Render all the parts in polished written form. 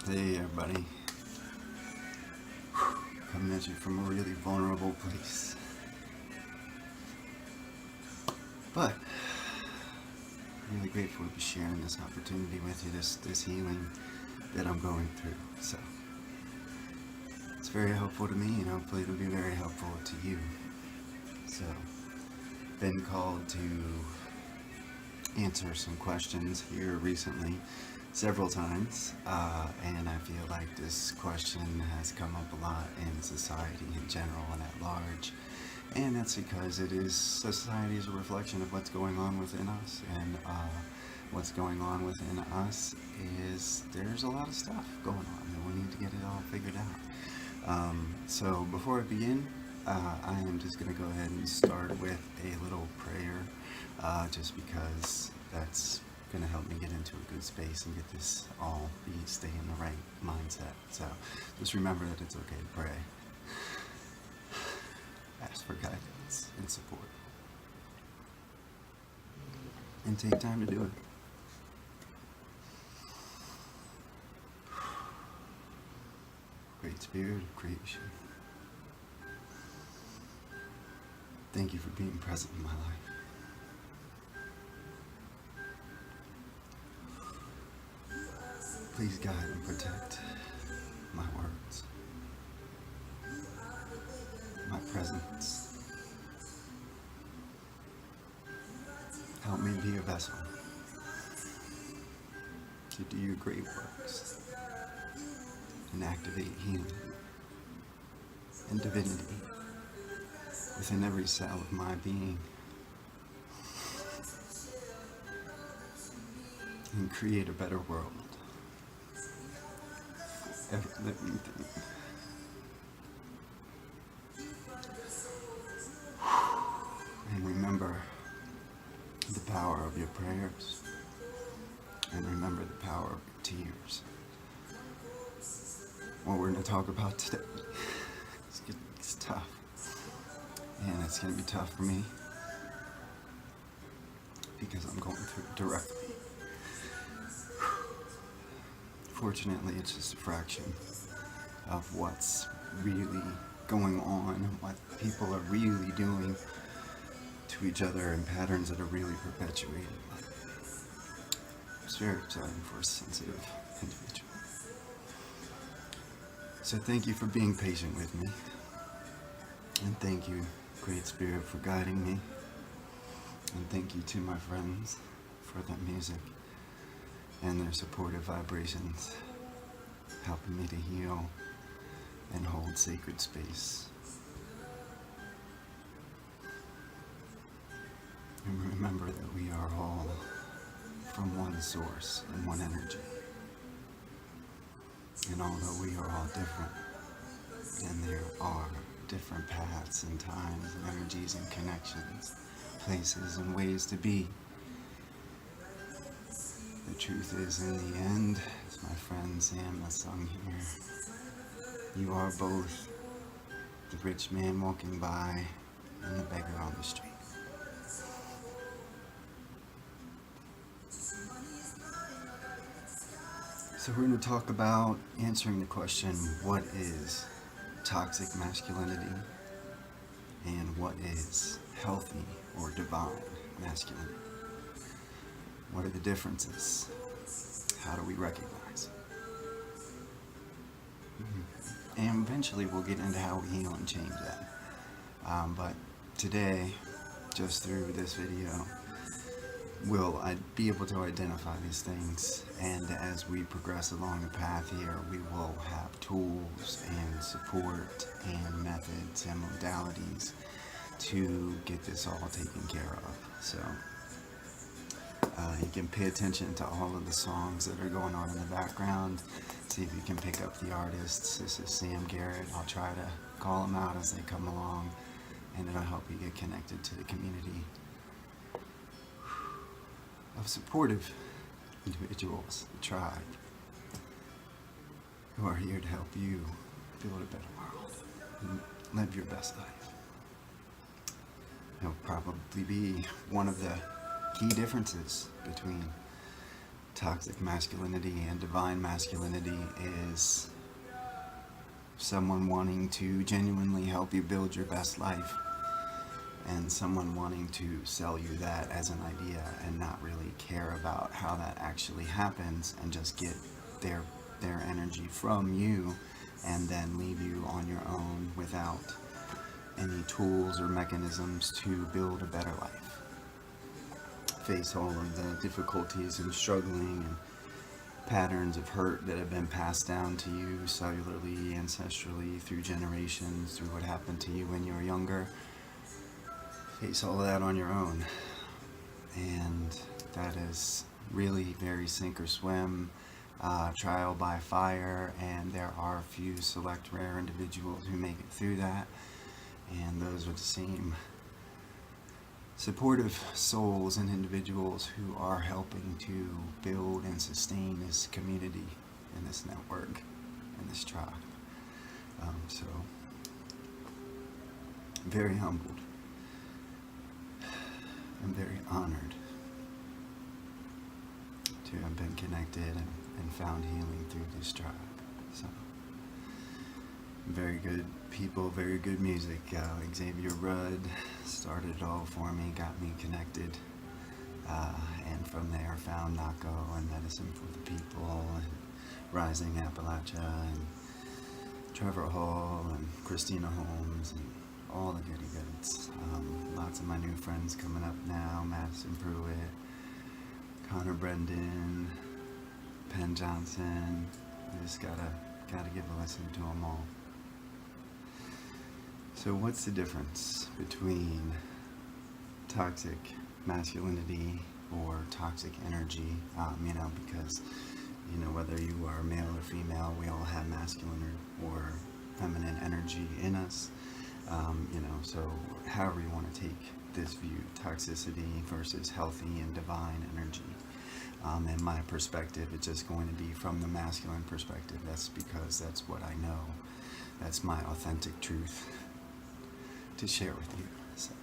Hey everybody, coming at you from a really vulnerable place, but really grateful to be sharing this opportunity with you, this healing that I'm going through. So it's very helpful to me, and hopefully it'll be very helpful to you. So, been called to answer some questions here recently, several times, and I feel like this question has come up a lot in society in general and at large, and that's because society is a reflection of what's going on within us, and what's going on within us is there's a lot of stuff going on, and we need to get it all figured out. So before I begin, I am just going to go ahead and start with a little prayer, just because that's going to help me get into a good space and get this stay in the right mindset. So just remember that it's okay to pray. Ask for guidance and support. And take time to do it. Great Spirit of creation, thank you for being present in my life. Please guide and protect my words, my presence. Help me be a vessel to do your great works and activate healing and divinity within every cell of my being, and create a better world for every living thing. And remember the power of your prayers, and remember the power of your tears. What we're going to talk about today, it's tough, and it's going to be tough for me because I'm going through it directly. Fortunately, it's just a fraction of what's really going on and what people are really doing to each other, and patterns that are really perpetuated. It's very exciting for a sensitive individual. So thank you for being patient with me, and thank you, Great Spirit, for guiding me, and thank you to my friends for their music and their supportive vibrations, helping me to heal and hold sacred space. And remember that we are all from one source and one energy. And although we are all different, and there are different paths and times and energies and connections, places and ways to be, the truth is, in the end, as my friend Sam has sung here, you are both the rich man walking by and the beggar on the street. So we're going to talk about answering the question, what is toxic masculinity, and what is healthy or divine masculinity? What are the differences? How do we recognize? And eventually we'll get into how we heal and change that. But today, just through this video, will I be able to identify these things, and as we progress along the path here, we will have tools and support and methods and modalities to get this all taken care of. So you can pay attention to all of the songs that are going on in the background, see if you can pick up the artists. This is Sam Garrett. I'll try to call them out as they come along, and it'll help you get connected to the community of supportive individuals, the tribe, who are here to help you build a better world and live your best life. It'll probably be one of the key differences between toxic masculinity and divine masculinity is someone wanting to genuinely help you build your best life, and someone wanting to sell you that as an idea and not really care about how that actually happens, and just get their energy from you and then leave you on your own without any tools or mechanisms to build a better life. Face all of the difficulties and struggling and patterns of hurt that have been passed down to you cellularly, ancestrally, through generations, through what happened to you when you were younger. Face all of that on your own. And that is really very sink or swim, trial by fire, and there are a few select rare individuals who make it through that, and those would seem supportive souls and individuals who are helping to build and sustain this community and this network and this tribe. So, I'm very humbled. I'm very honored to have been connected and found healing through this tribe. So, very good people, very good music. Xavier Rudd started it all for me, got me connected, and from there found Nako and Medicine for the People and Rising Appalachia and Trevor Hall and Christina Holmes and all the goody goods. Lots of my new friends coming up now: Madison Pruitt, Connor Brendan, Penn Johnson. I just gotta give a listen to them all. So what's the difference between toxic masculinity or toxic energy? Because, whether you are male or female, we all have masculine or feminine energy in us. So however you want to take this view, toxicity versus healthy and divine energy. In my perspective, it's just going to be from the masculine perspective. That's because that's what I know. That's my authentic truth to share with you. So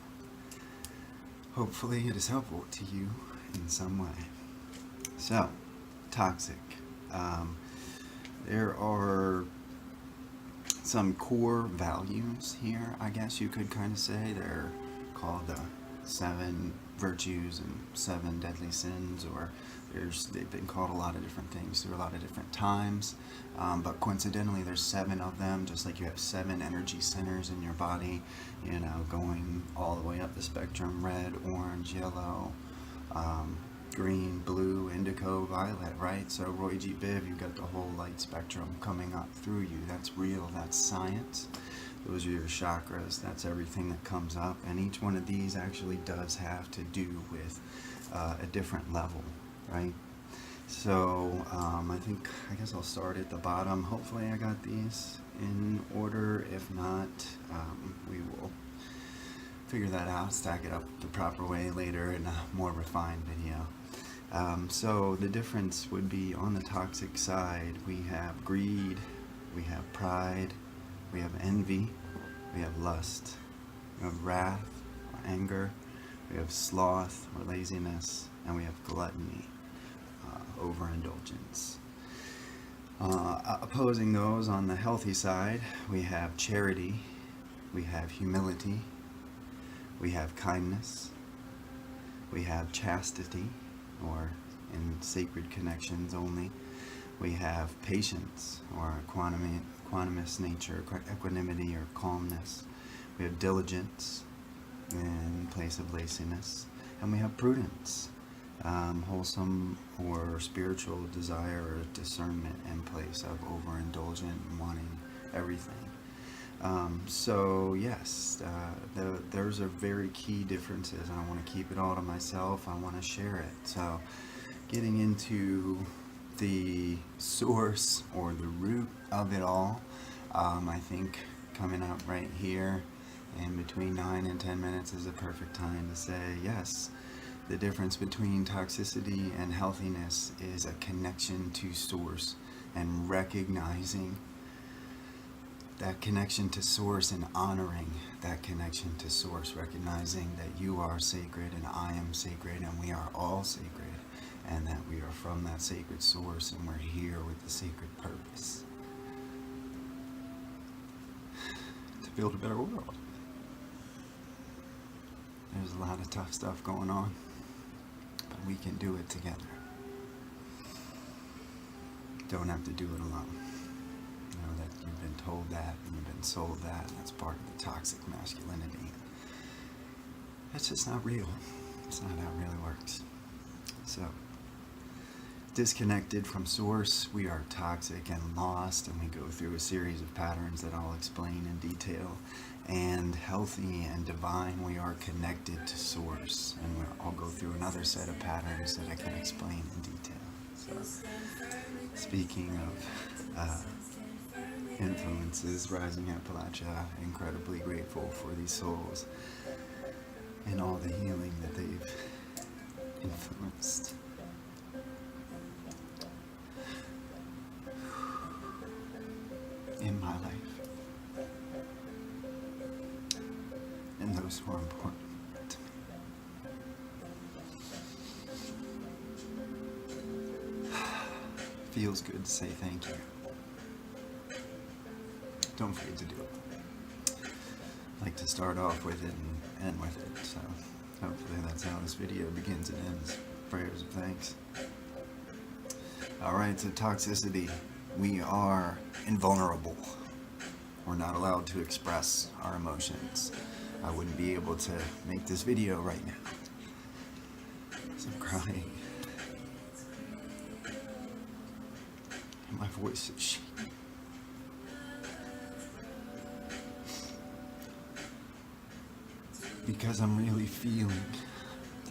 hopefully it is helpful to you in some way. So, toxic. There are some core values here, I guess you could kind of say. They're called the 7 virtues and 7 deadly sins, or they've been called a lot of different things through a lot of different times, but coincidentally there's 7 of them, just like you have 7 energy centers in your body, going all the way up the spectrum: red, orange, yellow, green, blue, indigo, violet, right? So Roy G. Biv, you've got the whole light spectrum coming up through you. That's real, that's science. Those are your chakras, that's everything that comes up, and each one of these actually does have to do with a different level, right? So I guess I'll start at the bottom. Hopefully I got these in order. If not, we will figure that out, stack it up the proper way later in a more refined video. So the difference would be, on the toxic side, we have greed, we have pride, we have envy, we have lust, we have wrath or anger, we have sloth or laziness, and we have gluttony, overindulgence. Opposing those, on the healthy side, we have charity, we have humility, we have kindness, we have chastity, or in sacred connections only, we have patience, or equanimous nature, equanimity or calmness. We have diligence in place of laziness, and we have prudence, wholesome or spiritual desire or discernment in place of overindulgent and wanting everything. So yes, those are very key differences, and I want to keep it all to myself. I want to share it. So getting into the source or the root of it all, I think coming up right here in between 9 and 10 minutes is a perfect time to say, yes, the difference between toxicity and healthiness is a connection to source, and recognizing that connection to source and honoring that connection to source, recognizing that you are sacred and I am sacred and we are all sacred, and that we are from that sacred source, and we're here with the sacred purpose to build a better world. There's a lot of tough stuff going on, but we can do it together. Don't have to do it alone. You know that you've been told that, and you've been sold that, and that's part of the toxic masculinity. It's just not real. It's not how it really works. So, disconnected from source, we are toxic and lost, and we go through a series of patterns that I'll explain in detail. And healthy and divine, we are connected to source, and I'll go through another set of patterns that I can explain in detail. So, speaking of influences, Rising Appalachia, incredibly grateful for these souls and all the healing that they've influenced. In my life. And those who are important to me. Feels good to say thank you. Don't forget to do it. I like to start off with it and end with it, so hopefully that's how this video begins and ends. Prayers of thanks. Alright, so toxicity. We are invulnerable. We're not allowed to express our emotions. I wouldn't be able to make this video right now. So I'm crying. And my voice is shaking. Because I'm really feeling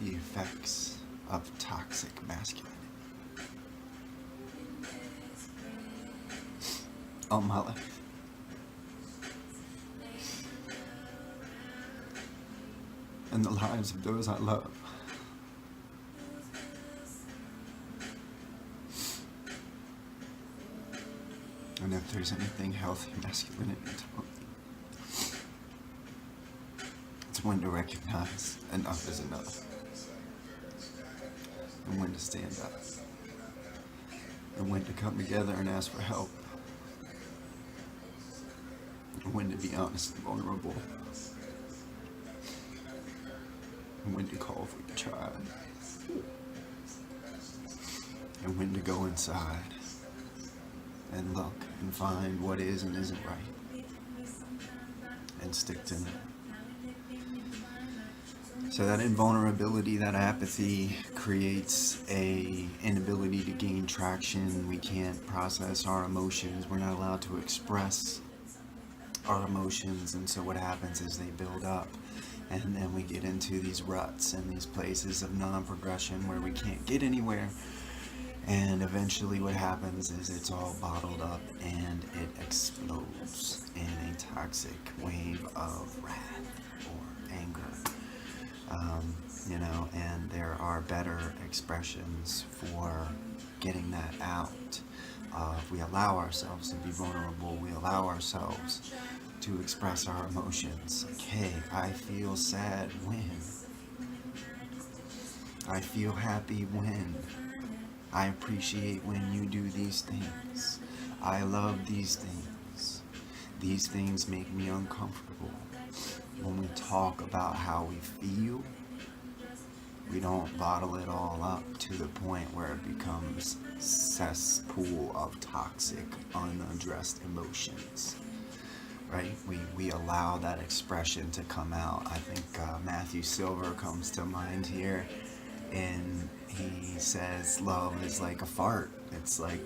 the effects of toxic masculinity on my life. And the lives of those I love. And if there's anything healthy masculinity taught me, it's when to recognize enough is enough. And when to stand up. And when to come together and ask for help. And when to be honest and vulnerable. And when to call for your child. And when to go inside and look and find what is and isn't right. And stick to it. So that invulnerability, that apathy creates a inability to gain traction. We can't process our emotions. We're not allowed to express our emotions, and so what happens is they build up, and then we get into these ruts and these places of non-progression where we can't get anywhere, and eventually what happens is it's all bottled up and it explodes in a toxic wave of wrath or anger. And there are better expressions for getting that out. We allow ourselves to be vulnerable. We allow ourselves to express our emotions. Like, hey, I feel sad when. I feel happy when. I appreciate when you do these things. I love these things. These things make me uncomfortable. When we talk about how we feel, we don't bottle it all up to the point where it becomes cesspool of toxic, unaddressed emotions, right? We allow that expression to come out. I think Matthew Silver comes to mind here, and he says love is like a fart. It's like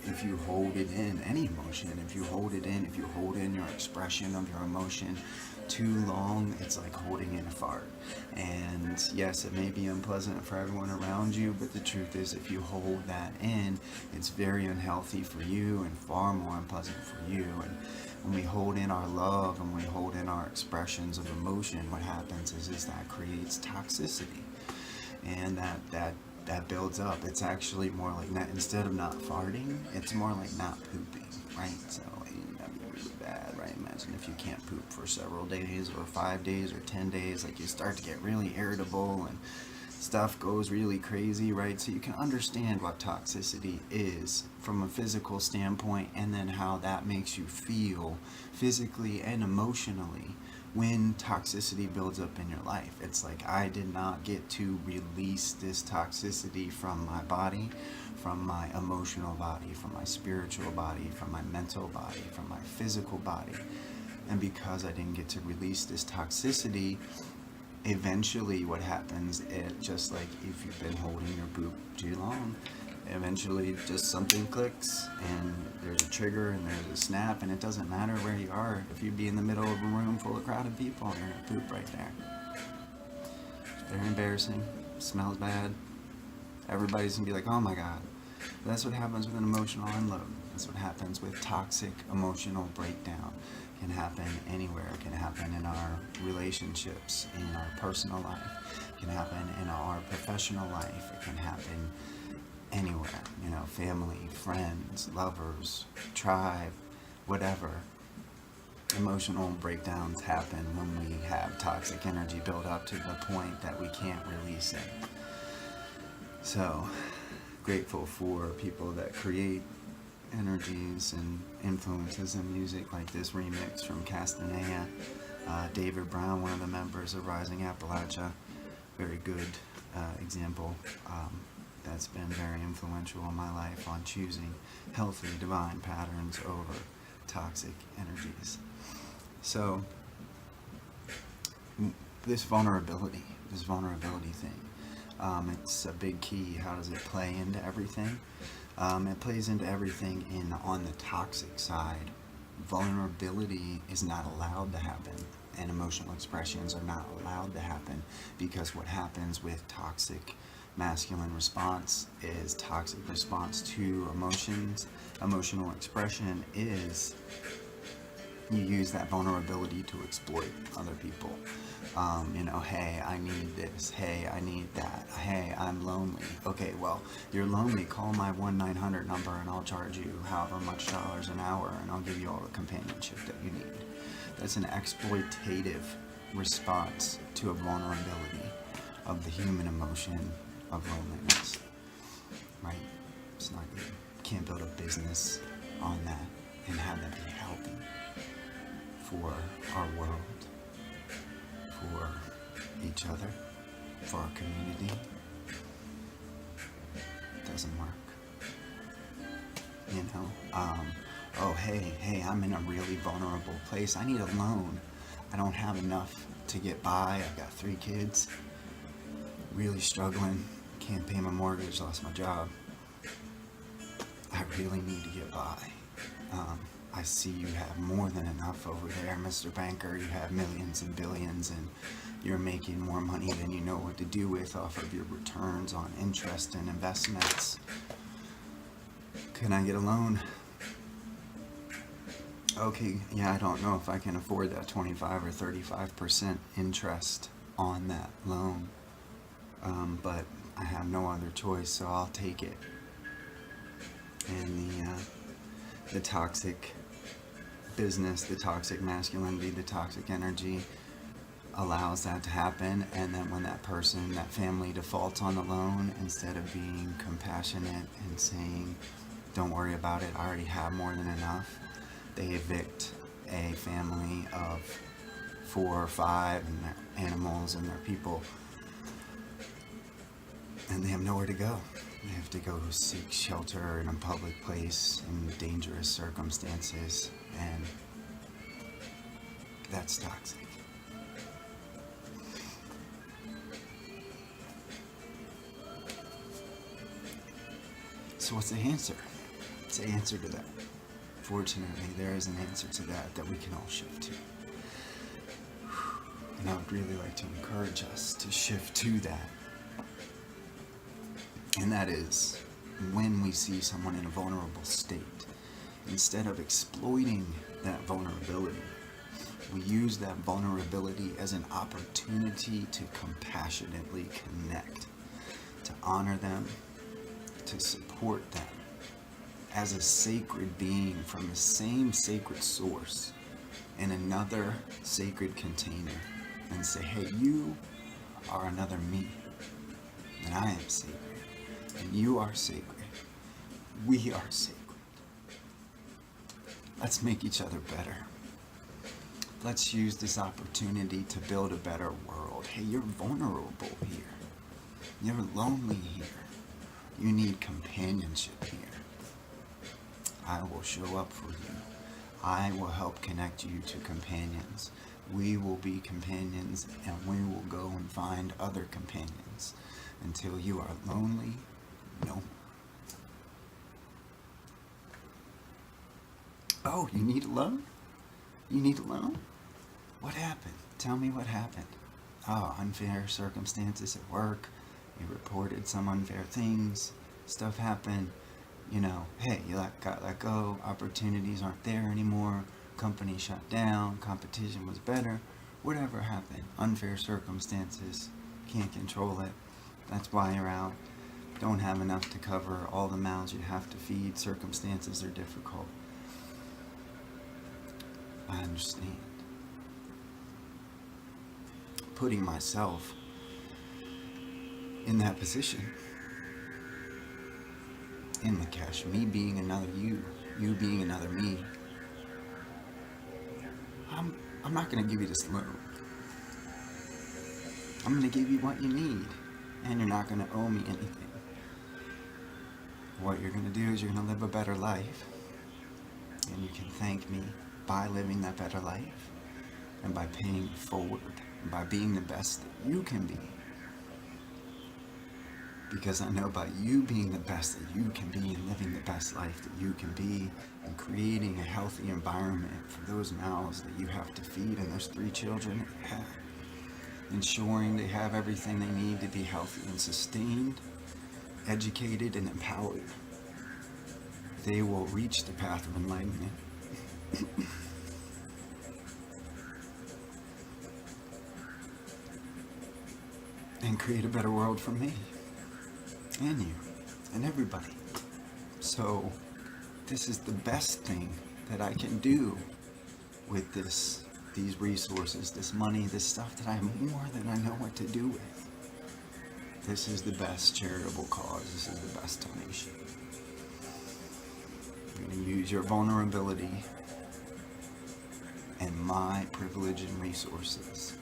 if you hold it in, any emotion, if you hold it in, if you hold in your expression of your emotion too long, it's like holding in a fart. And yes, it may be unpleasant for everyone around you, but the truth is if you hold that in, it's very unhealthy for you and far more unpleasant for you. And when we hold in our love and we hold in our expressions of emotion, what happens is that creates toxicity. And that builds up. It's actually more like that. Instead of not farting, it's more like not pooping, right? So that'd be really bad, right? Imagine if you can't poop for several days or 5 days or 10 days, like you start to get really irritable and stuff goes really crazy, right? So you can understand what toxicity is from a physical standpoint, and then how that makes you feel physically and emotionally when toxicity builds up in your life. It's like, I did not get to release this toxicity from my body, from my emotional body, from my spiritual body, from my mental body, from my physical body. And because I didn't get to release this toxicity, eventually what happens, it just like if you've been holding your boob too long, eventually just something clicks and there's a trigger and there's a snap, and it doesn't matter where you are. If you'd be in the middle of a room full of crowded people and you're gonna poop right there. It's very embarrassing, smells bad, everybody's gonna be like, oh my god. But that's what happens with an emotional unload. That's what happens with toxic emotional breakdown. It can happen anywhere. It can happen in our relationships, in our personal life. It can happen in our professional life. It can happen anywhere, family, friends, lovers, tribe, whatever. Emotional breakdowns happen when we have toxic energy build up to the point that we can't release it. So, grateful for people that create energies and influences in music, like this remix from Castanea. David Brown, one of the members of Rising Appalachia, very good example. That's been very influential in my life on choosing healthy divine patterns over toxic energies. So this vulnerability thing, it's a big key. How does it play into everything? It plays into everything on the toxic side. Vulnerability is not allowed to happen, and emotional expressions are not allowed to happen, because what happens with toxic masculine response is toxic response to emotions. Emotional expression is you use that vulnerability to exploit other people. Hey, I need this. Hey, I need that. Hey, I'm lonely. Okay, well, you're lonely. Call my 1-900 number and I'll charge you however much dollars an hour, and I'll give you all the companionship that you need. That's an exploitative response to a vulnerability of the human emotion of loneliness, right? It's not good. Can't build a business on that and have that be healthy for our world, for each other, for our community. It doesn't work. Oh, hey, I'm in a really vulnerable place. I need a loan. I don't have enough to get by. I've got 3 kids. Really struggling. Can't pay my mortgage. Lost my job. I really need to get by. I see you have more than enough over there, Mr. Banker. You have millions and billions, and you're making more money than you know what to do with off of your returns on interest and investments. Can I get a loan? Okay, yeah, I don't know if I can afford that 25 or 35% interest on that loan, but I have no other choice, so I'll take it. And the toxic business, the toxic masculinity, the toxic energy allows that to happen. And then when that person, that family defaults on the loan, instead of being compassionate and saying, don't worry about it, I already have more than enough, they evict a family of 4 or 5 and their animals and their people, and they have nowhere to go. They have to go seek shelter in a public place in dangerous circumstances, and that's toxic. So what's the answer? What's the answer to that? Fortunately, there is an answer to that we can all shift to. And I would really like to encourage us to shift to that. And that is, when we see someone in a vulnerable state, instead of exploiting that vulnerability, we use that vulnerability as an opportunity to compassionately connect, to honor them, to support them as a sacred being from the same sacred source in another sacred container, and say, hey, you are another me. And I am sacred. And you are sacred. We are sacred. Let's make each other better. Let's use this opportunity to build a better world. Hey, you're vulnerable here. You're lonely here. You need companionship here. I will show up for you. I will help connect you to companions. We will be companions, and we will go and find other companions until you are lonely no more. Oh, you need a loan? You need a loan? What happened? Tell me what happened. Oh, unfair circumstances at work. You reported some unfair things. Stuff happened. You know, hey, you got let go. Opportunities aren't there anymore. Company shut down. Competition was better. Whatever happened. Unfair circumstances. Can't control it. That's why you're out. Don't have enough to cover all the mouths you have to feed. Circumstances are difficult. I understand. Putting myself in that position, in the cash, me being another you being another me, I'm not going to give you this loan. I'm going to give you what you need, and you're not going to owe me anything. What you're going to do is you're going to live a better life, and you can thank me by living that better life, and by paying it forward, and by being the best that you can be. Because I know by you being the best that you can be and living the best life that you can be and creating a healthy environment for those mouths that you have to feed and those 3 children that you have, ensuring they have everything they need to be healthy and sustained, educated and empowered, they will reach the path of enlightenment. And create a better world for me and you and everybody. So this is the best thing that I can do with these resources, this money, this stuff that I have more than I know what to do with. This is the best charitable cause. This is the best donation. You're going to use your vulnerability and my privilege and resources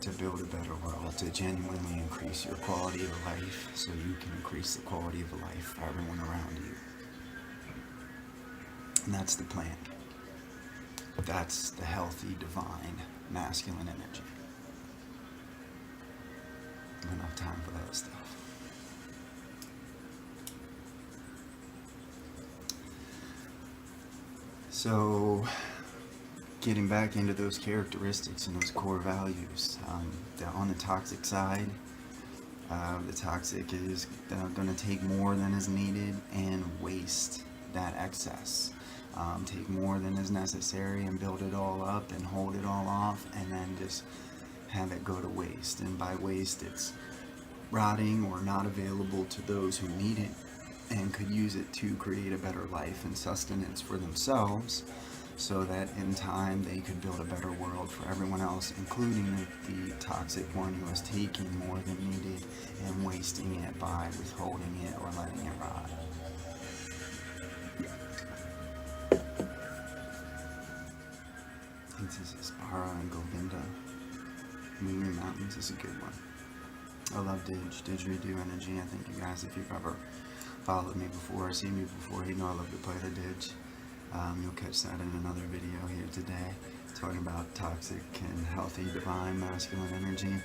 to build a better world, to genuinely increase your quality of life so you can increase the quality of life for everyone around you. And that's the plan. That's the healthy, divine, masculine energy. We don't have time for that stuff. So, getting back into those characteristics and those core values. On the toxic side, the toxic is going to take more than is needed and waste that excess. Take more than is necessary and build it all up and hold it all off, and then just have it go to waste. And by waste, it's rotting or not available to those who need it and could use it to create a better life and sustenance for themselves, so that in time they could build a better world for everyone else, including the toxic one who is taking more than needed and wasting it by withholding it or letting it rot. I think this is Para and Govinda. Moving Mountains is a good one. I love didgeridoo energy. I think you guys, if you've ever followed me before or seen me before, you know I love to play the didge. You'll catch that in another video here today, talking about toxic and healthy, divine, masculine energy.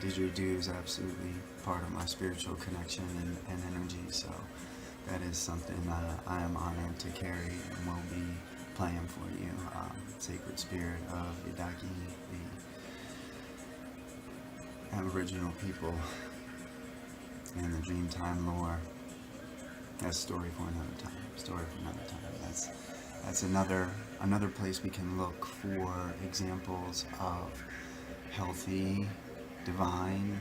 Didgeridoo is absolutely part of my spiritual connection and energy, so that is something I am honored to carry and will be playing for you. Sacred spirit of Yidaki, the Aboriginal people, and the Dreamtime lore. That's a story for another time. That's another place we can look for examples of healthy, divine,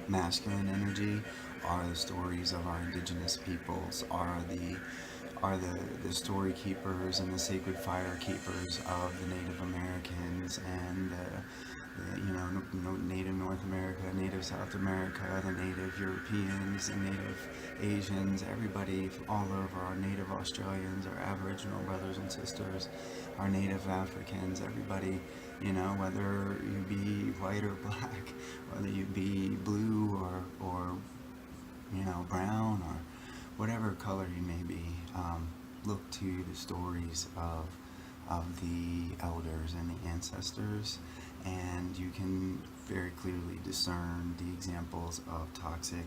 masculine energy. Are the stories of our indigenous peoples, are the story keepers and the sacred fire keepers of the Native Americans and Native North America, Native South America, the Native Europeans, the Native Asians, everybody all over, our Native Australians, our Aboriginal brothers and sisters, our Native Africans, everybody, whether you be white or black, whether you be blue or brown or whatever color you may be, look to the stories of the elders and the ancestors, and you can very clearly discern the examples of toxic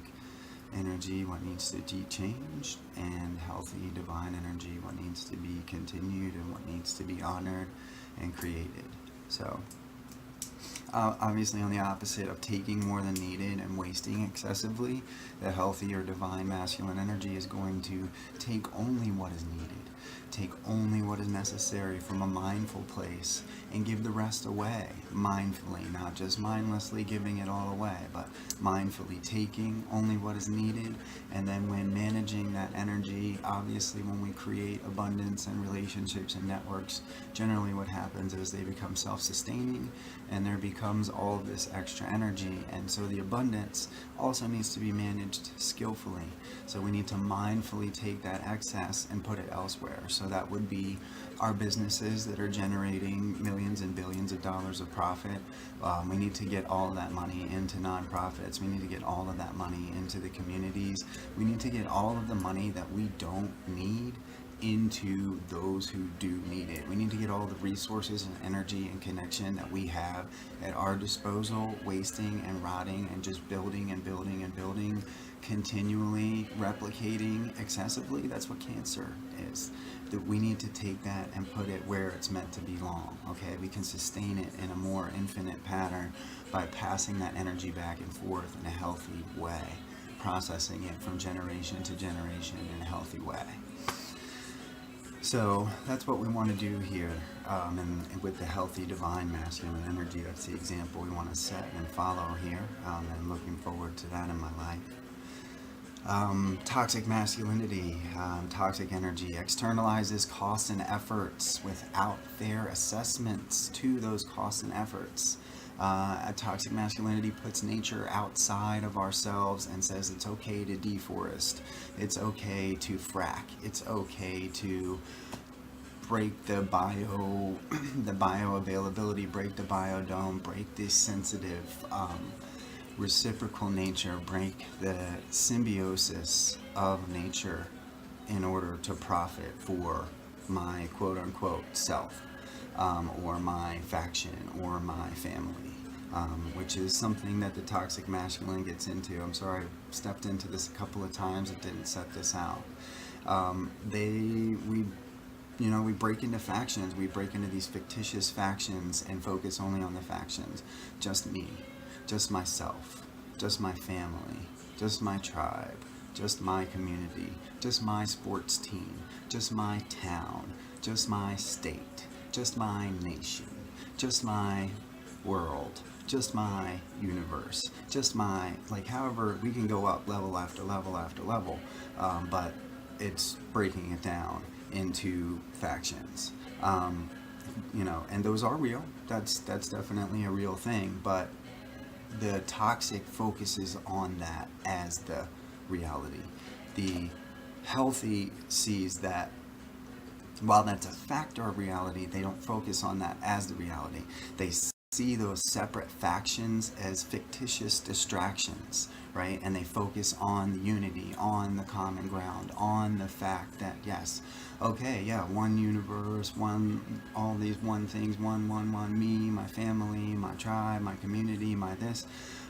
energy, what needs to be changed, and healthy divine energy, what needs to be continued and what needs to be honored and created. So obviously, on the opposite of taking more than needed and wasting excessively, the healthy or divine masculine energy is going to take only what is needed, take only what is necessary from a mindful place, and give the rest away mindfully, not just mindlessly giving it all away, but mindfully taking only what is needed. And then when managing that energy, obviously when we create abundance and relationships and networks, generally what happens is they become self-sustaining, and there becomes all of this extra energy. And so the abundance also needs to be managed skillfully. So we need to mindfully take that excess and put it elsewhere. So that would be our businesses that are generating millions and billions of dollars of profit. We need to get all of that money into nonprofits. We need to get all of that money into the communities. We need to get all of the money that we don't need into those who do need it. We need to get all the resources and energy and connection that we have at our disposal, wasting and rotting and just building and building and building, continually replicating excessively. That's what cancer is. That we need to take that and put it where it's meant to belong. Okay, we can sustain it in a more infinite pattern by passing that energy back and forth in a healthy way, processing it from generation to generation in a healthy way. So that's what we want to do here, and with the healthy divine masculine energy. That's the example we want to set and follow here, and looking forward to that in my life. Toxic masculinity, toxic energy externalizes costs and efforts without fair assessments to those costs and efforts. A toxic masculinity puts nature outside of ourselves and says it's okay to deforest, it's okay to frack, it's okay to break the bioavailability, break the biodome, break this sensitive reciprocal nature, break the symbiosis of nature in order to profit for my quote-unquote self, or my faction, or my family, which is something that the toxic masculine gets into. I'm sorry, I stepped into this a couple of times. It didn't set this out. We break into factions. We break into these fictitious factions and focus only on the factions. Just me, just myself, just my family, just my tribe, just my community, just my sports team, just my town, just my state, just my nation, just my world, just my universe, just my, however, we can go up level after level after level, but it's breaking it down into factions, and those are real. That's definitely a real thing, but the toxic focuses on that as the reality. The healthy sees that while that's a factor of reality, they don't focus on that as the reality. They see those separate factions as fictitious distractions, right? And they focus on the unity, on the common ground, on the fact that, yes, okay, yeah, one universe, all these one things, one, me, my family, my tribe, my community, my this.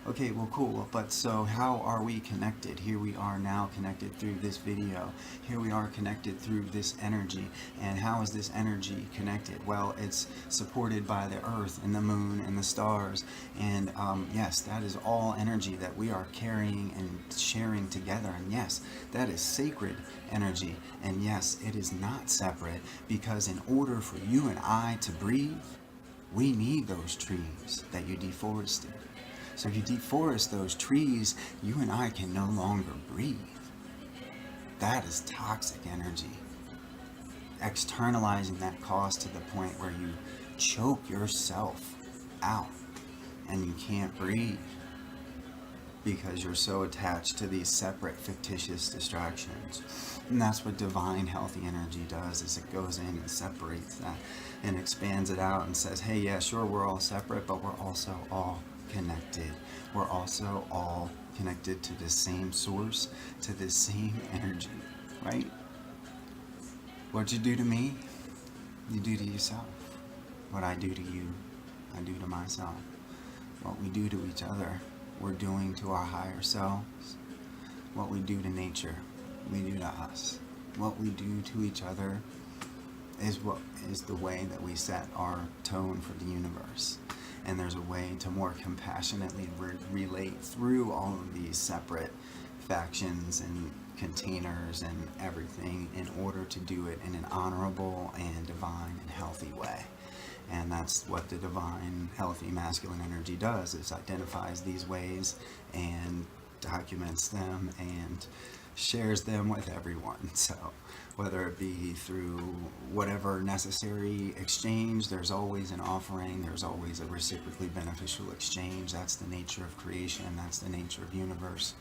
Okay, well, cool, but so how are we connected? Here we are now connected through this video. Here we are connected through this energy. And how is this energy connected? Well, it's supported by the earth and the moon and the stars. And yes, that is all energy that we are carrying and sharing together. And yes, that is sacred energy. And yes, it is not separate, because in order for you and I to breathe, we need those trees that you deforested. So if you deforest those trees, you and I can no longer breathe. That is toxic energy. Externalizing that cost to the point where you choke yourself out. and you can't breathe because you're so attached to these separate fictitious distractions. And that's what divine healthy energy does, is it goes in and separates that and expands it out and says, hey, yeah, sure, we're all separate, but we're also all connected. We're also all connected to the same source, to the same energy, right? What you do to me, you do to yourself. What I do to you, I do to myself. What we do to each other, we're doing to our higher selves. What we do to nature, we do to us. What we do to each other is what is the way that we set our tone for the universe. And there's a way to more compassionately relate through all of these separate factions and containers and everything in order to do it in an honorable and divine and healthy way. And that's what the divine, healthy, masculine energy does, is identifies these ways and documents them and shares them with everyone. So whether it be through whatever necessary exchange, there's always an offering, there's always a reciprocally beneficial exchange. That's the nature of creation, that's the nature of universe,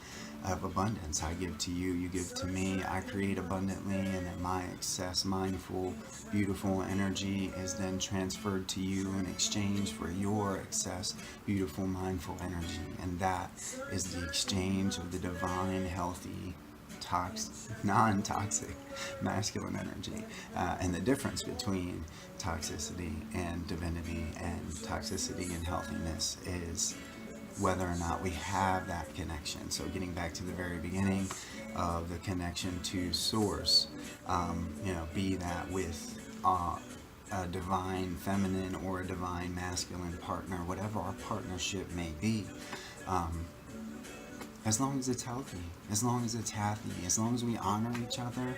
of abundance. I give to you, you give to me, I create abundantly, and then my excess, mindful, beautiful energy is then transferred to you in exchange for your excess, beautiful, mindful energy. And that is the exchange of the divine, healthy, non-toxic masculine energy. And the difference between toxicity and divinity and toxicity and healthiness is whether or not we have that connection. So getting back to the very beginning of the connection to source, be that with a divine feminine or a divine masculine partner, whatever our partnership may be, as long as it's healthy, as long as it's happy, as long as we honor each other,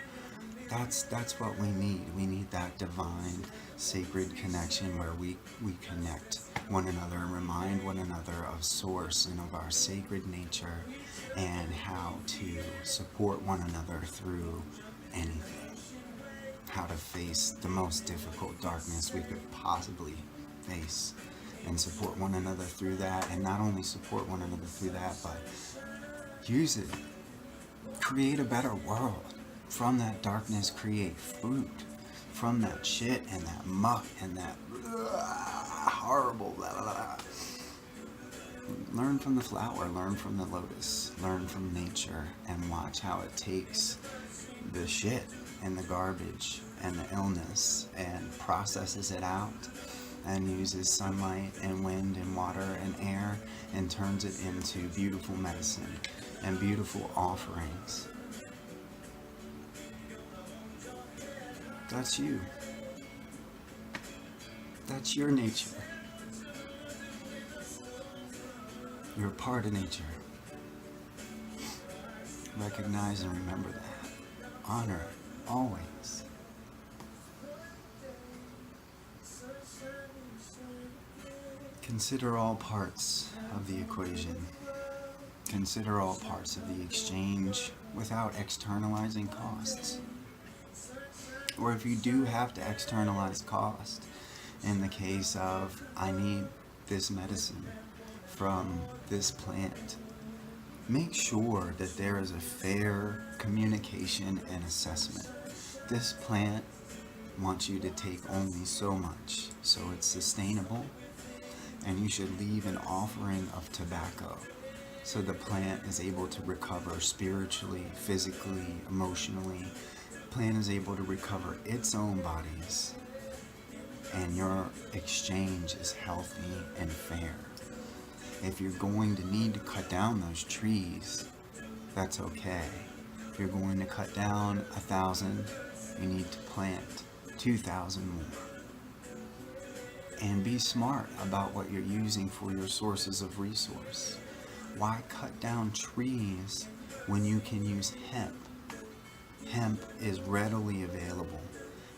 that's what we need. We need that divine, sacred connection where we connect one another and remind one another of source and of our sacred nature and how to support one another through anything. How to face the most difficult darkness we could possibly face and support one another through that. And not only support one another through that, but use it. Create a better world. From that darkness, create fruit. From that shit and that muck and that horrible blah, blah, blah. Learn from the flower, learn from the lotus, learn from nature, and watch how it takes the shit and the garbage and the illness and processes it out and uses sunlight and wind and water and air and turns it into beautiful medicine and beautiful offerings. That's you. That's your nature. You're a part of nature. Recognize and remember that. Honor it always. Consider all parts of the equation. Consider all parts of the exchange without externalizing costs. Or if you do have to externalize cost, in the case of, I need this medicine from this plant, make sure that there is a fair communication and assessment. This plant wants you to take only so much, so it's sustainable, and you should leave an offering of tobacco so the plant is able to recover spiritually, physically, emotionally. The plant is able to recover its own bodies, and your exchange is healthy and fair. If you're going to need to cut down those trees, that's okay. If you're going to cut down 1,000, you need to plant 2,000 more. And be smart about what you're using for your sources of resource. Why cut down trees when you can use hemp? Hemp is readily available.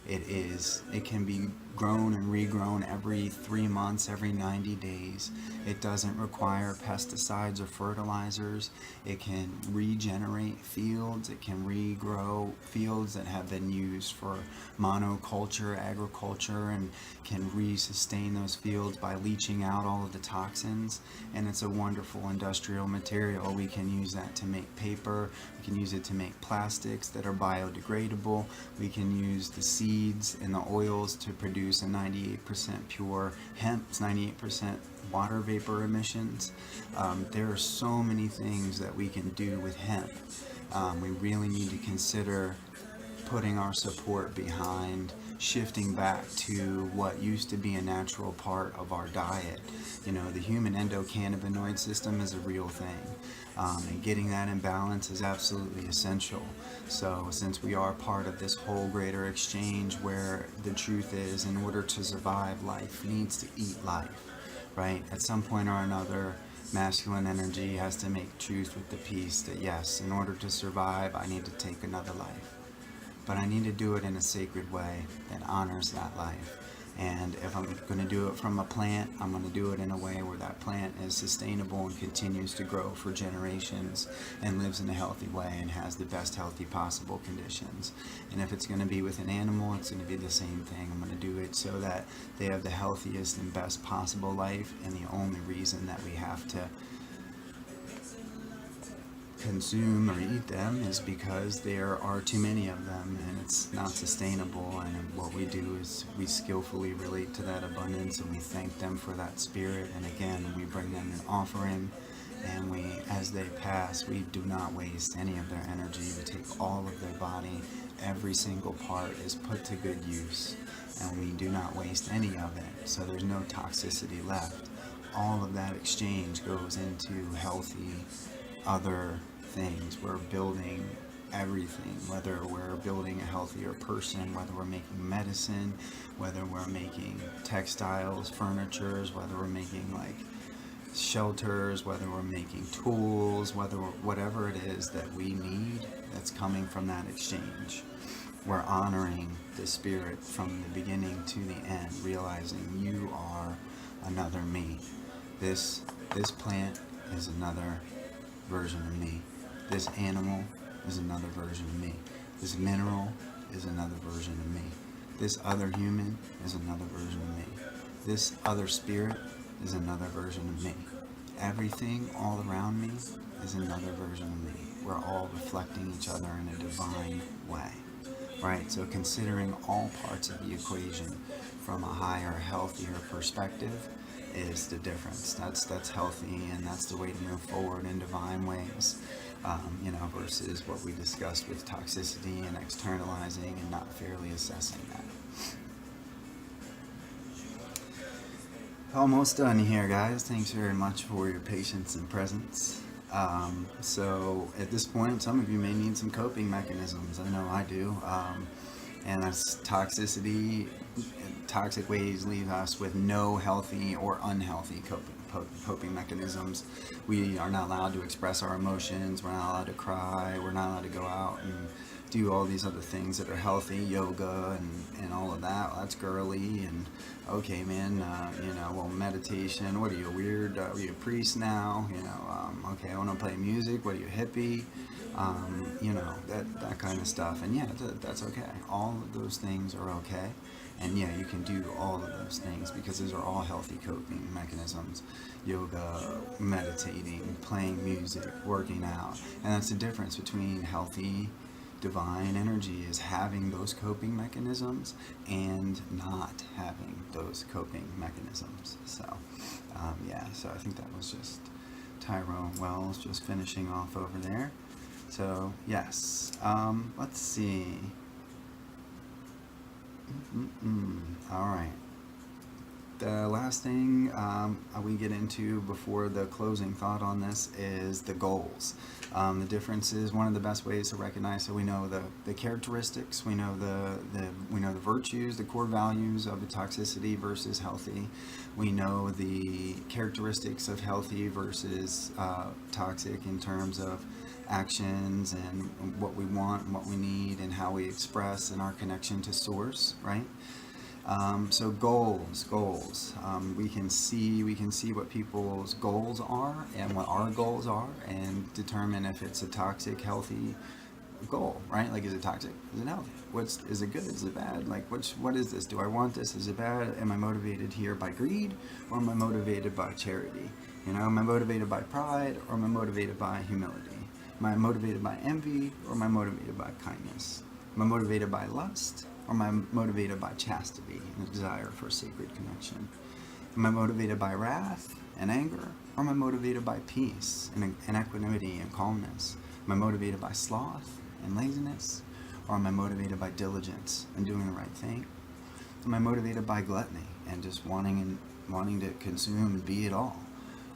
It can be grown and regrown every 3 months, every 90 days. It doesn't require pesticides or fertilizers. It can regenerate fields. It can regrow fields that have been used for monoculture agriculture, and can re-sustain those fields by leaching out all of the toxins. And it's a wonderful industrial material. We can use that to make paper. We can use it to make plastics that are biodegradable. We can use the seeds and the oils to produce a 98% pure hemp. It's 98% water vapor emissions. There are so many things that we can do with hemp. We really need to consider putting our support behind shifting back to what used to be a natural part of our diet. You know, the human endocannabinoid system is a real thing, and getting that in balance is absolutely essential. So since we are part of this whole greater exchange where the truth is, in order to survive, life needs to eat life, right? At some point or another, masculine energy has to make truth with the peace that yes, in order to survive, I need to take another life. But I need to do it in a sacred way that honors that life. And if I'm going to do it from a plant, I'm going to do it in a way where that plant is sustainable and continues to grow for generations and lives in a healthy way and has the best healthy possible conditions. And if it's going to be with an animal, it's going to be the same thing. I'm going to do it so that they have the healthiest and best possible life. And the only reason that we have to consume or eat them is because there are too many of them and it's not sustainable. And what we do is we skillfully relate to that abundance and we thank them for that spirit, and again we bring them an offering, and we, as they pass, we do not waste any of their energy. We take all of their body, every single part is put to good use, and we do not waste any of it, so there's no toxicity left. All of that exchange goes into healthy other things. We're building everything, whether we're building a healthier person, whether we're making medicine, whether we're making textiles, furnitures, whether we're making like shelters, whether we're making tools, whatever it is that we need that's coming from that exchange. We're honoring the spirit from the beginning to the end, realizing you are another me. This plant is another version of me. This animal is another version of me. This mineral is another version of me. This other human is another version of me. This other spirit is another version of me. Everything all around me is another version of me. We're all reflecting each other in a divine way, right? So considering all parts of the equation from a higher, healthier perspective is the difference. That's healthy, and that's the way to move forward in divine ways, versus what we discussed with toxicity and externalizing and not fairly assessing that. Almost done here, guys. Thanks very much for your patience and presence. So at this point, some of you may need some coping mechanisms. I know I do. And that's toxicity. Toxic ways leave us with no healthy or unhealthy coping mechanisms. We are not allowed to express our emotions. We're not allowed to cry. We're not allowed to go out and do all these other things that are healthy, yoga and all of that. Well, that's girly. And okay, man, meditation. What are you, weird? Are you a priest now? Okay, I want to play music. What are you, hippie? That kind of stuff. And yeah, that's okay. All of those things are okay. And yeah, you can do all of those things because those are all healthy coping mechanisms. Yoga, meditating, playing music, working out. And that's the difference between healthy, divine energy is having those coping mechanisms and not having those coping mechanisms. So, so I think that was just Tyrone Wells just finishing off over there. So, yes, let's see. All right. The last thing we get into before the closing thought on this is the goals. The difference is one of the best ways to recognize. So we know the characteristics, we know the virtues, the core values of the toxicity versus healthy. We know the characteristics of healthy versus toxic in terms of actions and what we want and what we need and how we express and our connection to source, right? So goals. We can see what people's goals are and what our goals are, and determine if it's a toxic, healthy goal, right? Like, is it toxic? Is it healthy? Is it good? Is it bad? Like, what is this? Do I want this? Is it bad? Am I motivated here by greed, or am I motivated by charity? You know, am I motivated by pride, or am I motivated by humility? Am I motivated by envy, or am I motivated by kindness? Am I motivated by lust, or am I motivated by chastity and a desire for sacred connection? Am I motivated by wrath and anger, or am I motivated by peace and equanimity and calmness? Am I motivated by sloth and laziness, or am I motivated by diligence and doing the right thing? Am I motivated by gluttony and just wanting to consume and be it all?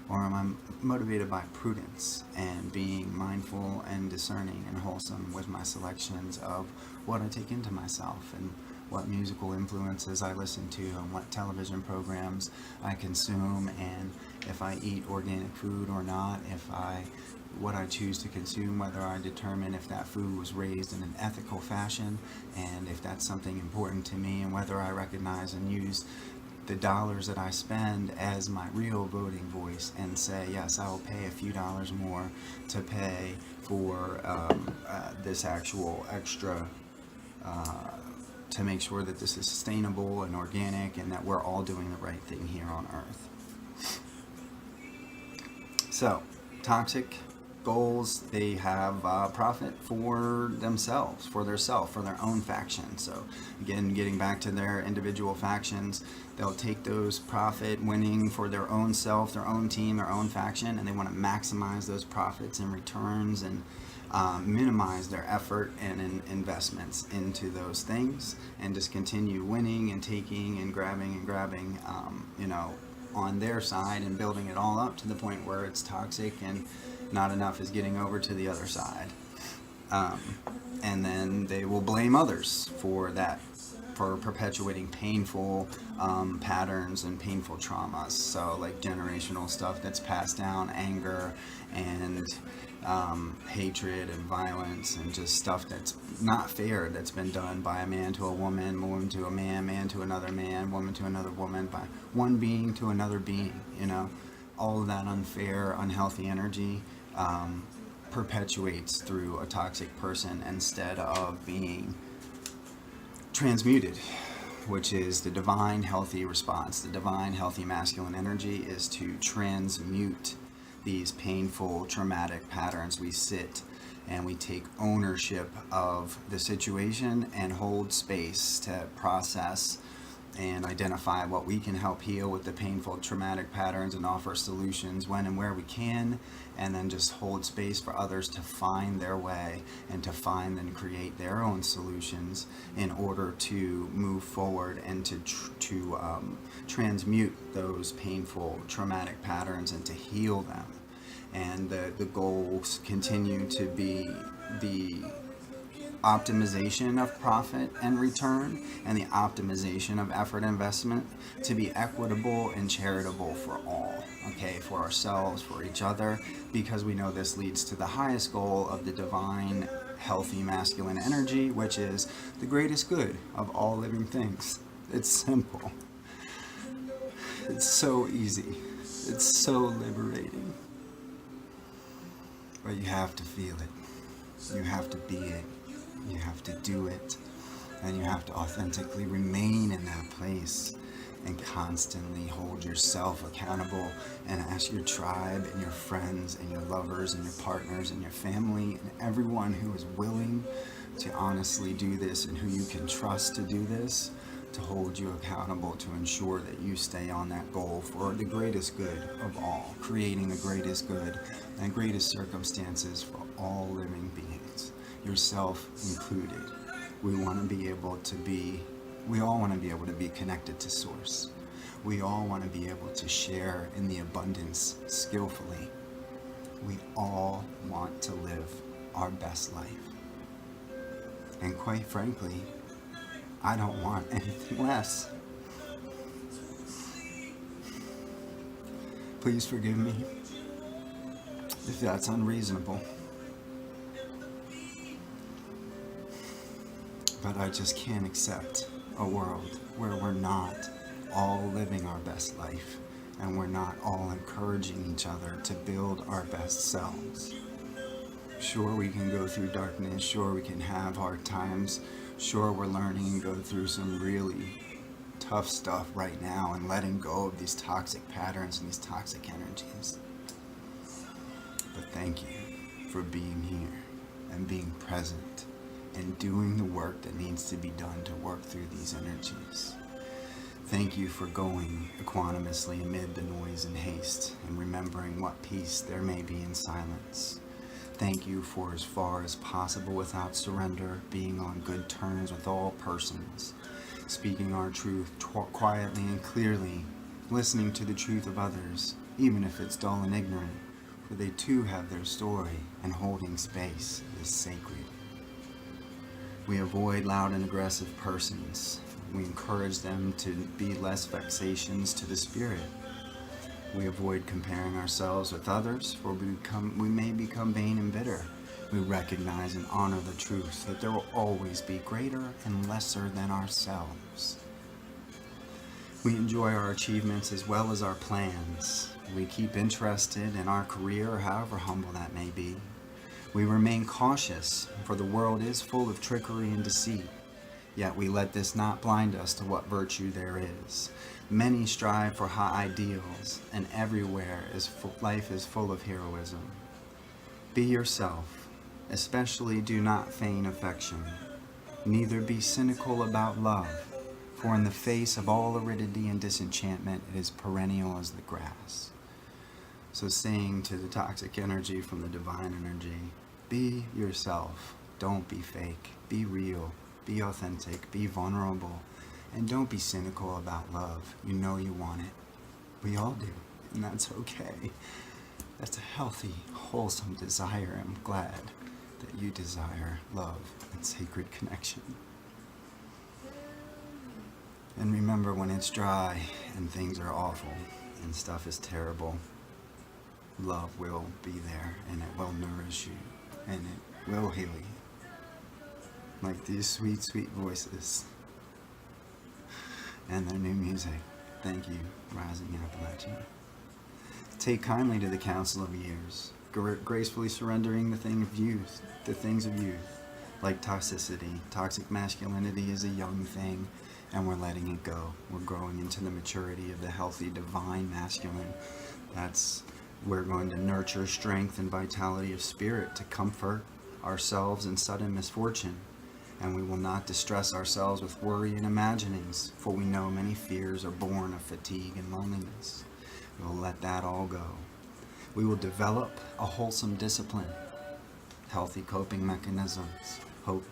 Or am I motivated by prudence and being mindful and discerning and wholesome with my selections of what I take into myself, and what musical influences I listen to, and what television programs I consume, and if I eat organic food or not, what I choose to consume, whether I determine if that food was raised in an ethical fashion, and if that's something important to me, and whether I recognize and use the dollars that I spend as my real voting voice, and say, yes, I will pay a few dollars more to pay for this actual extra, to make sure that this is sustainable and organic, and that we're all doing the right thing here on Earth. So, toxic goals, they have profit for themselves, for their own faction. So again, getting back to their individual factions, they'll take those profit winning for their own self, their own team, their own faction, and they want to maximize those profits and returns, and minimize their effort and investments into those things, and just continue winning and taking and grabbing, on their side, and building it all up to the point where it's toxic and not enough is getting over to the other side. And then they will blame others for that, for perpetuating painful patterns and painful traumas. So like generational stuff that's passed down, anger and hatred and violence, and just stuff that's not fair, that's been done by a man to a woman, woman to a man, man to another man, woman to another woman, by one being to another being, all of that unfair, unhealthy energy perpetuates through a toxic person, instead of being transmuted, which is the divine healthy response. The divine healthy masculine energy is to transmute these painful traumatic patterns. We sit and we take ownership of the situation and hold space to process and identify what we can help heal with the painful traumatic patterns, and offer solutions when and where we can, and then just hold space for others to find their way, and to find and create their own solutions in order to move forward, and to transmute those painful traumatic patterns and to heal them. And the goals continue to be the optimization of profit and return, and the optimization of effort and investment, to be equitable and charitable for all, for ourselves, for each other, because we know this leads to the highest goal of the divine healthy masculine energy, which is the greatest good of all living things. It's simple. It's so easy. It's so liberating. But you have to feel it. You have to be it. You have to do it, and you have to authentically remain in that place, and constantly hold yourself accountable, and ask your tribe and your friends and your lovers and your partners and your family and everyone who is willing to honestly do this, and who you can trust to do this, to hold you accountable, to ensure that you stay on that goal for the greatest good of all, creating the greatest good and greatest circumstances for all living beings, yourself included. We all want to be able to be connected to Source. We all want to be able to share in the abundance skillfully. We all want to live our best life. And quite frankly, I don't want anything less. Please forgive me if that's unreasonable. But I just can't accept a world where we're not all living our best life and we're not all encouraging each other to build our best selves. Sure, we can go through darkness. Sure, we can have hard times. Sure, we're learning and go through some really tough stuff right now and letting go of these toxic patterns and these toxic energies. But thank you for being here and being present and doing the work that needs to be done to work through these energies. Thank you for going equanimously amid the noise and haste and remembering what peace there may be in silence. Thank you for, as far as possible without surrender, being on good terms with all persons, speaking our truth quietly and clearly, listening to the truth of others, even if it's dull and ignorant, for they too have their story, and holding space is sacred. We avoid loud and aggressive persons. We encourage them to be less vexations to the spirit. We avoid comparing ourselves with others, for we may become vain and bitter. We recognize and honor the truth that there will always be greater and lesser than ourselves. We enjoy our achievements as well as our plans. We keep interested in our career, however humble that may be. We remain cautious, for the world is full of trickery and deceit. Yet we let this not blind us to what virtue there is. Many strive for high ideals, and everywhere life is full of heroism. Be yourself, especially do not feign affection. Neither be cynical about love, for in the face of all aridity and disenchantment, it is perennial as the grass. So saying to the toxic energy from the divine energy, be yourself, don't be fake, be real. Be authentic, be vulnerable, and don't be cynical about love. You know you want it. We all do, and that's okay. That's a healthy, wholesome desire. I'm glad that you desire love and sacred connection. And remember, when it's dry and things are awful and stuff is terrible, love will be there, and it will nourish you, and it will heal you. Like these sweet, sweet voices and their new music. Thank you, Rising Appalachian. Take kindly to the counsel of years, gracefully surrendering the things of youth, like toxicity. Toxic masculinity is a young thing, and we're letting it go. We're growing into the maturity of the healthy, divine masculine. We're going to nurture strength and vitality of spirit to comfort ourselves in sudden misfortune. And we will not distress ourselves with worry and imaginings, for we know many fears are born of fatigue and loneliness. We will let that all go. We will develop a wholesome discipline, healthy coping mechanisms,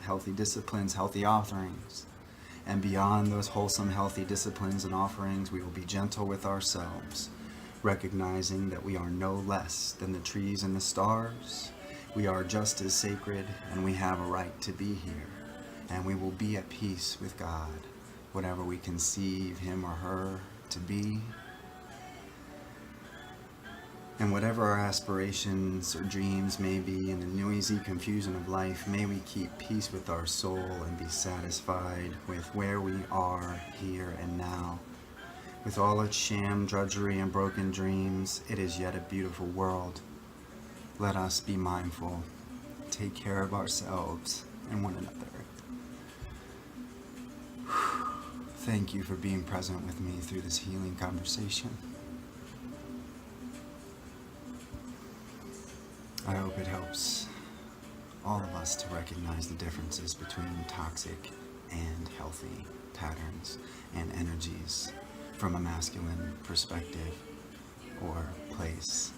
healthy disciplines, healthy offerings. And beyond those wholesome, healthy disciplines and offerings, we will be gentle with ourselves, recognizing that we are no less than the trees and the stars. We are just as sacred, and we have a right to be here. And we will be at peace with God, whatever we conceive him or her to be. And whatever our aspirations or dreams may be in the noisy confusion of life, may we keep peace with our soul and be satisfied with where we are here and now. With all its sham, drudgery, and broken dreams, it is yet a beautiful world. Let us be mindful, take care of ourselves and one another. Thank you for being present with me through this healing conversation. I hope it helps all of us to recognize the differences between toxic and healthy patterns and energies from a masculine perspective or place.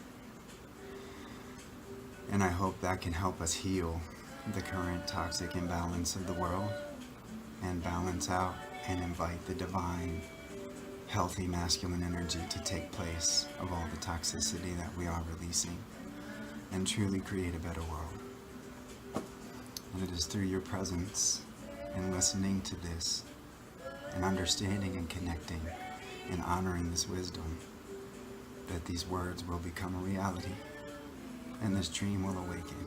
And I hope that can help us heal the current toxic imbalance of the world and balance out and invite the divine, healthy masculine energy to take place of all the toxicity that we are releasing and truly create a better world. And it is through your presence and listening to this and understanding and connecting and honoring this wisdom that these words will become a reality and this dream will awaken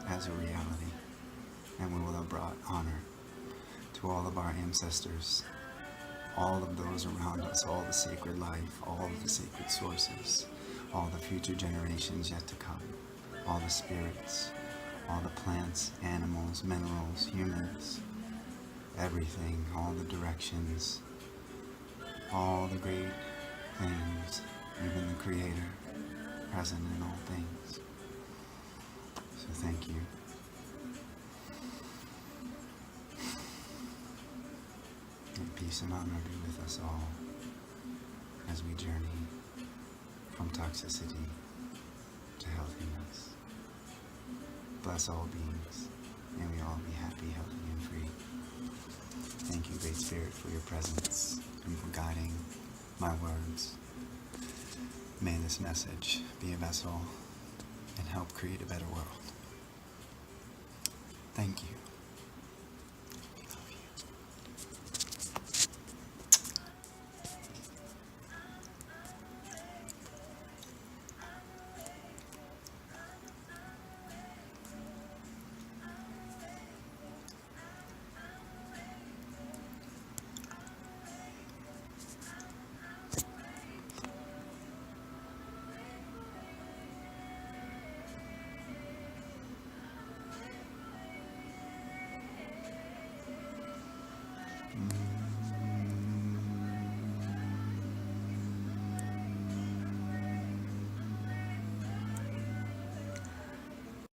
as a reality, and we will have brought honor to all of our ancestors, all of those around us, all the sacred life, all of the sacred sources, all the future generations yet to come, all the spirits, all the plants, animals, minerals, humans, everything, all the directions, all the great things, even the Creator, present in all things. So thank you. And peace and honor be with us all as we journey from toxicity to healthiness. Bless all beings. May we all be happy, healthy, and free. Thank you, Great Spirit, for your presence and for guiding my words. May this message be a vessel and help create a better world. Thank you.